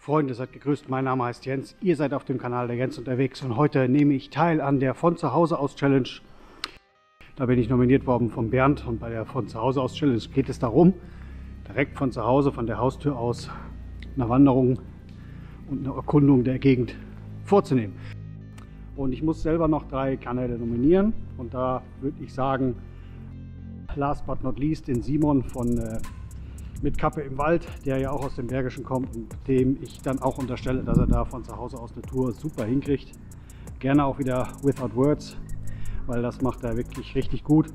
Freunde, seid gegrüßt. Mein Name heißt Jens. Ihr seid auf dem Kanal der Jens unterwegs und heute nehme ich teil an der von zu Hause aus Challenge. Da bin ich nominiert worden von Bernd und bei der von zu Hause aus Challenge geht es darum, direkt von zu Hause, von der Haustür aus, eine Wanderung und eine Erkundung der Gegend vorzunehmen. Und ich muss selber noch 3 Kanäle nominieren und da würde ich sagen, last but not least den Simon von mit Kappe im Wald, der ja auch aus dem Bergischen kommt und dem ich dann auch unterstelle, dass er da von zu Hause aus eine Tour super hinkriegt. Gerne auch wieder without words, weil das macht er wirklich richtig gut.